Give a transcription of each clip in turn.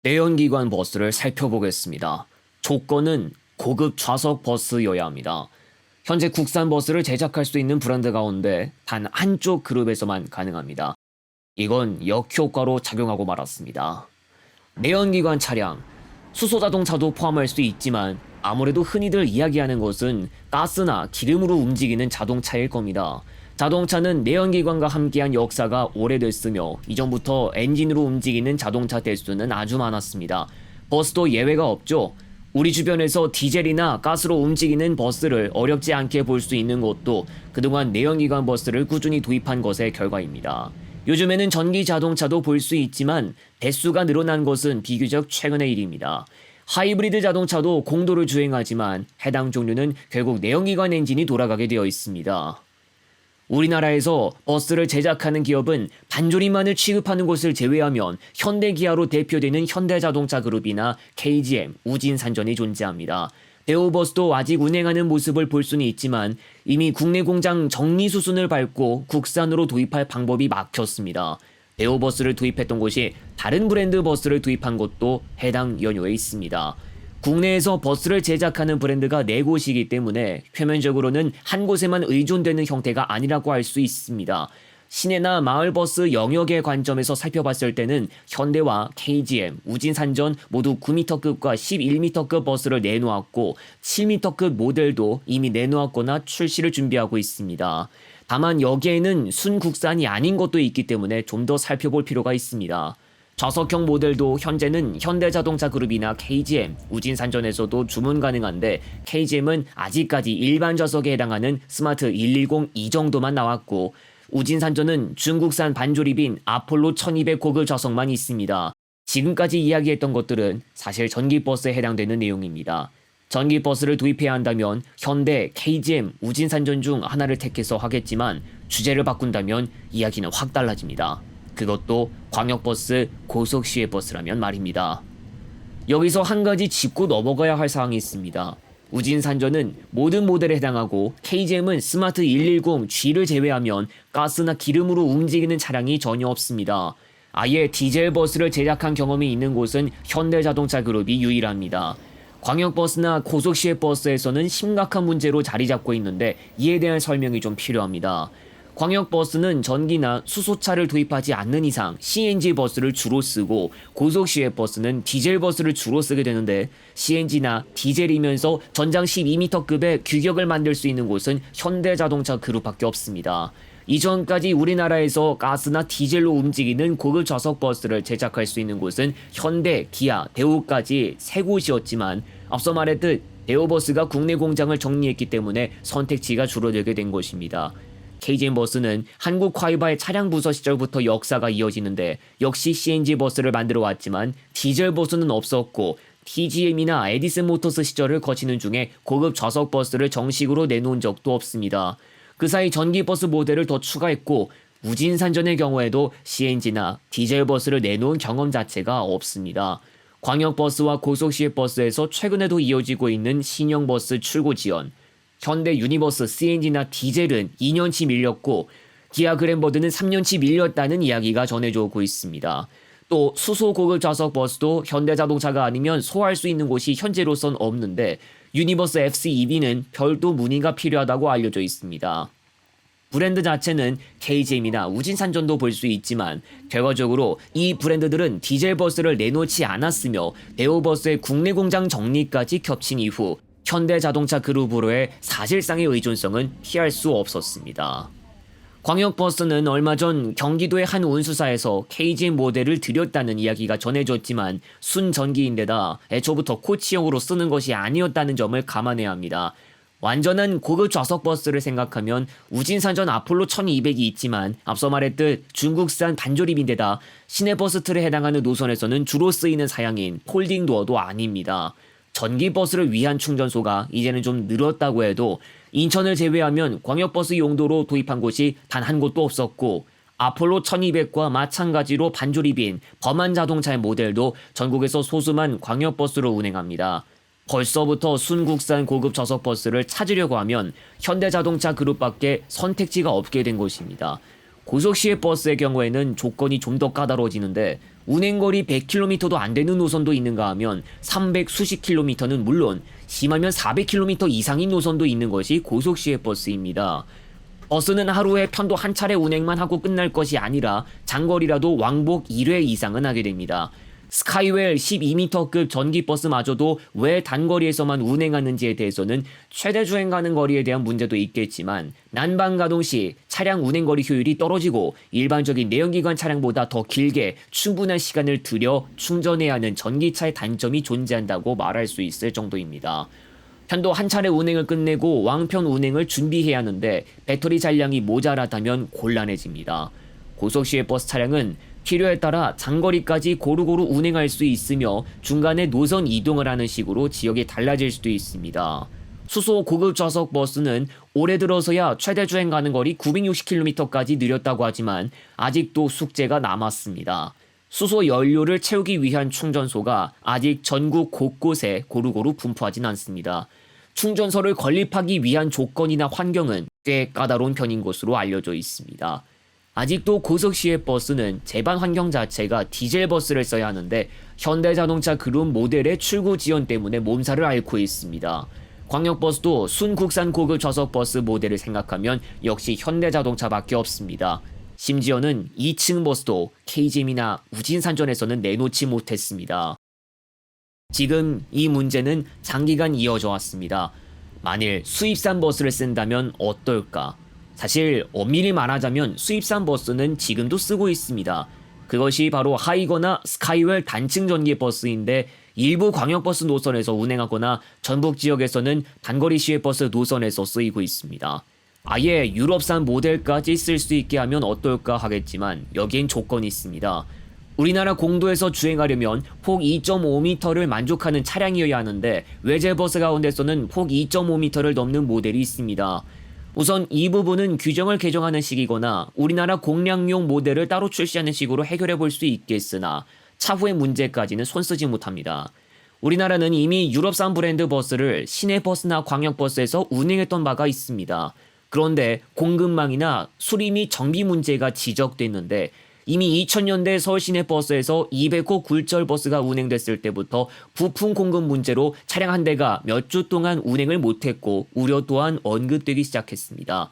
내연기관 버스를 살펴보겠습니다. 조건은 고급 좌석 버스여야 합니다. 현재 국산 버스를 제작할 수 있는 브랜드 가운데 단 한쪽 그룹에서만 가능합니다. 이건 역효과로 작용하고 말았습니다. 내연기관 차량, 수소자동차도 포함할 수 있지만 아무래도 흔히들 이야기하는 것은 가스나 기름으로 움직이는 자동차일 겁니다. 자동차는 내연기관과 함께한 역사가 오래됐으며 이전부터 엔진으로 움직이는 자동차 대수는 아주 많았습니다. 버스도 예외가 없죠. 우리 주변에서 디젤이나 가스로 움직이는 버스를 어렵지 않게 볼 수 있는 것도 그동안 내연기관 버스를 꾸준히 도입한 것의 결과입니다. 요즘에는 전기 자동차도 볼 수 있지만 대수가 늘어난 것은 비교적 최근의 일입니다. 하이브리드 자동차도 공도를 주행하지만 해당 종류는 결국 내연기관 엔진이 돌아가게 되어 있습니다. 우리나라에서 버스를 제작하는 기업은 반조림만을 취급하는 곳을 제외하면 현대기아로 대표되는 현대자동차 그룹이나 KGM, 우진산전이 존재합니다. 대우버스도 아직 운행하는 모습을 볼 수는 있지만 이미 국내 공장 정리 수순을 밟고 국산으로 도입할 방법이 막혔습니다. 대우버스를 도입했던 곳이 다른 브랜드 버스를 도입한 곳도 해당 연료에 있습니다. 국내에서 버스를 제작하는 브랜드가 4곳이기 때문에 표면적으로는 한 곳에만 의존되는 형태가 아니라고 할 수 있습니다. 시내나 마을버스 영역의 관점에서 살펴봤을 때는 현대와 KGM, 우진산전 모두 9m급과 11m급 버스를 내놓았고 7m급 모델도 이미 내놓았거나 출시를 준비하고 있습니다. 다만 여기에는 순국산이 아닌 것도 있기 때문에 좀 더 살펴볼 필요가 있습니다. 좌석형 모델도 현재는 현대자동차 그룹이나 KGM, 우진산전에서도 주문 가능한데 KGM은 아직까지 일반 좌석에 해당하는 스마트 110이 정도만 나왔고 우진산전은 중국산 반조립인 아폴로 1200 고급 좌석만 있습니다. 지금까지 이야기했던 것들은 사실 전기버스에 해당되는 내용입니다. 전기버스를 도입해야 한다면 현대, KGM, 우진산전 중 하나를 택해서 하겠지만 주제를 바꾼다면 이야기는 확 달라집니다. 그것도 광역버스, 고속시외버스라면 말입니다. 여기서 한 가지 짚고 넘어가야 할 사항이 있습니다. 우진산전은 모든 모델에 해당하고 KGM은 스마트 110G를 제외하면 가스나 기름으로 움직이는 차량이 전혀 없습니다. 아예 디젤 버스를 제작한 경험이 있는 곳은 현대자동차 그룹이 유일합니다. 광역버스나 고속시외버스에서는 심각한 문제로 자리 잡고 있는데 이에 대한 설명이 좀 필요합니다. 광역버스는 전기나 수소차를 도입하지 않는 이상 CNG 버스를 주로 쓰고 고속시외버스는 디젤 버스를 주로 쓰게 되는데 CNG나 디젤이면서 전장 12m급의 규격을 만들 수 있는 곳은 현대자동차 그룹밖에 없습니다. 이전까지 우리나라에서 가스나 디젤로 움직이는 고급 좌석 버스를 제작할 수 있는 곳은 현대, 기아, 대우까지 3곳이었지만 앞서 말했듯 대우버스가 국내 공장을 정리했기 때문에 선택지가 줄어들게 된 것입니다. KGM 버스는 한국 화이바의 차량 부서 시절부터 역사가 이어지는데 역시 CNG 버스를 만들어 왔지만 디젤 버스는 없었고 TGM이나 에디슨 모터스 시절을 거치는 중에 고급 좌석 버스를 정식으로 내놓은 적도 없습니다. 그 사이 전기버스 모델을 더 추가했고 우진산전의 경우에도 CNG나 디젤 버스를 내놓은 경험 자체가 없습니다. 광역버스와 고속시외버스에서 최근에도 이어지고 있는 신형버스 출고 지연, 현대 유니버스 CNG나 디젤은 2년치 밀렸고 기아 그랜버드는 3년치 밀렸다는 이야기가 전해져 오고 있습니다. 또 수소 고급 좌석 버스도 현대자동차가 아니면 소화할 수 있는 곳이 현재로선 없는데 유니버스 FC2B는 별도 문의가 필요하다고 알려져 있습니다. 브랜드 자체는 KGM이나 우진산전도 볼 수 있지만 결과적으로 이 브랜드들은 디젤 버스를 내놓지 않았으며 대우버스의 국내 공장 정리까지 겹친 이후 현대자동차 그룹으로의 사실상의 의존성은 피할 수 없었습니다. 광역버스는 얼마 전 경기도의 한 운수사에서 KGM 모델을 들였다는 이야기가 전해졌지만 순전기인데다 애초부터 코치형으로 쓰는 것이 아니었다는 점을 감안해야 합니다. 완전한 고급 좌석 버스를 생각하면 우진산전 아폴로 1200이 있지만 앞서 말했듯 중국산 반조립인데다 시내버스 틀에 해당하는 노선에서는 주로 쓰이는 사양인 폴딩 도어도 아닙니다. 전기버스를 위한 충전소가 이제는 좀 늘었다고 해도 인천을 제외하면 광역버스 용도로 도입한 곳이 단 한 곳도 없었고 아폴로 1200과 마찬가지로 반조립인 범한 자동차의 모델도 전국에서 소수만 광역버스로 운행합니다. 벌써부터 순국산 고급 좌석버스를 찾으려고 하면 현대자동차 그룹밖에 선택지가 없게 된 것입니다. 고속시외 버스의 경우에는 조건이 좀 더 까다로워지는데 운행거리 100km도 안 되는 노선도 있는가 하면 300 수십 킬로미터는 물론 심하면 400km 이상인 노선도 있는 것이 고속시외 버스입니다. 버스는 하루에 편도 한 차례 운행만 하고 끝날 것이 아니라 장거리라도 왕복 1회 이상은 하게 됩니다. 스카이웰 12m급 전기버스마저도 왜 단거리에서만 운행하는지에 대해서는 최대 주행 가능 거리에 대한 문제도 있겠지만 난방 가동 시 차량 운행거리 효율이 떨어지고 일반적인 내연기관 차량보다 더 길게 충분한 시간을 들여 충전해야 하는 전기차의 단점이 존재한다고 말할 수 있을 정도입니다. 편도 한 차례 운행을 끝내고 왕편 운행을 준비해야 하는데 배터리 잔량이 모자라다면 곤란해집니다. 고속시외 버스 차량은 필요에 따라 장거리까지 고루고루 운행할 수 있으며 중간에 노선 이동을 하는 식으로 지역이 달라질 수도 있습니다. 수소 고급 좌석 버스는 올해 들어서야 최대 주행 가능 거리 960km까지 늘렸다고 하지만 아직도 숙제가 남았습니다. 수소 연료를 채우기 위한 충전소가 아직 전국 곳곳에 고루고루 분포하진 않습니다. 충전소를 건립하기 위한 조건이나 환경은 꽤 까다로운 편인 것으로 알려져 있습니다. 아직도 고속시외 버스는 제반 환경 자체가 디젤 버스를 써야 하는데 현대자동차 그룹 모델의 출고 지연 때문에 몸살을 앓고 있습니다. 광역버스도 순국산 고급 좌석 버스 모델을 생각하면 역시 현대자동차밖에 없습니다. 심지어는 2층 버스도 KGM이나 우진산전에서는 내놓지 못했습니다. 지금 이 문제는 장기간 이어져 왔습니다. 만일 수입산 버스를 쓴다면 어떨까? 사실 엄밀히 말하자면 수입산 버스는 지금도 쓰고 있습니다. 그것이 바로 하이거나 스카이웰 단층 전기 버스인데 일부 광역버스 노선에서 운행하거나 전북 지역에서는 단거리 시외버스 노선에서 쓰이고 있습니다. 아예 유럽산 모델까지 쓸 수 있게 하면 어떨까 하겠지만 여기엔 조건이 있습니다. 우리나라 공도에서 주행하려면 폭 2.5m를 만족하는 차량이어야 하는데 외제버스 가운데서는 폭 2.5m를 넘는 모델이 있습니다. 우선 이 부분은 규정을 개정하는 시기거나 우리나라 공량용 모델을 따로 출시하는 식으로 해결해 볼 수 있겠으나 차후의 문제까지는 손쓰지 못합니다. 우리나라는 이미 유럽산 브랜드 버스를 시내버스나 광역버스에서 운행했던 바가 있습니다. 그런데 공급망이나 수리 및 정비 문제가 지적됐는데 이미 2000년대 서울 시내버스에서 200호 굴절버스가 운행됐을 때부터 부품 공급 문제로 차량 한 대가 몇 주 동안 운행을 못했고 우려 또한 언급되기 시작했습니다.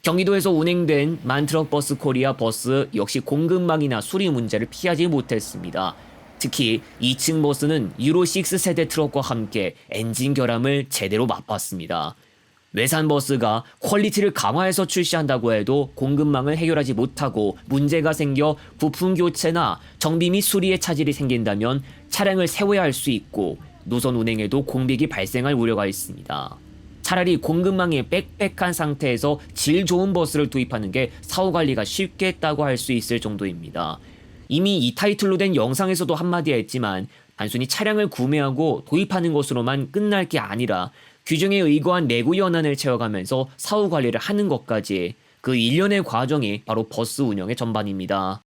경기도에서 운행된 만트럭버스 코리아 버스 역시 공급망이나 수리 문제를 피하지 못했습니다. 특히 2층 버스는 유로6 세대 트럭과 함께 엔진 결함을 제대로 맛봤습니다. 외산 버스가 퀄리티를 강화해서 출시한다고 해도 공급망을 해결하지 못하고 문제가 생겨 부품 교체나 정비 및 수리에 차질이 생긴다면 차량을 세워야 할 수 있고 노선 운행에도 공백이 발생할 우려가 있습니다. 차라리 공급망이 빽빽한 상태에서 질 좋은 버스를 도입하는 게 사후 관리가 쉽겠다고 할 수 있을 정도입니다. 이미 이 타이틀로 된 영상에서도 한마디 했지만 단순히 차량을 구매하고 도입하는 것으로만 끝날 게 아니라 규정에 의거한 내구 연한을 채워가면서 사후 관리를 하는 것까지 그 일련의 과정이 바로 버스 운영의 전반입니다.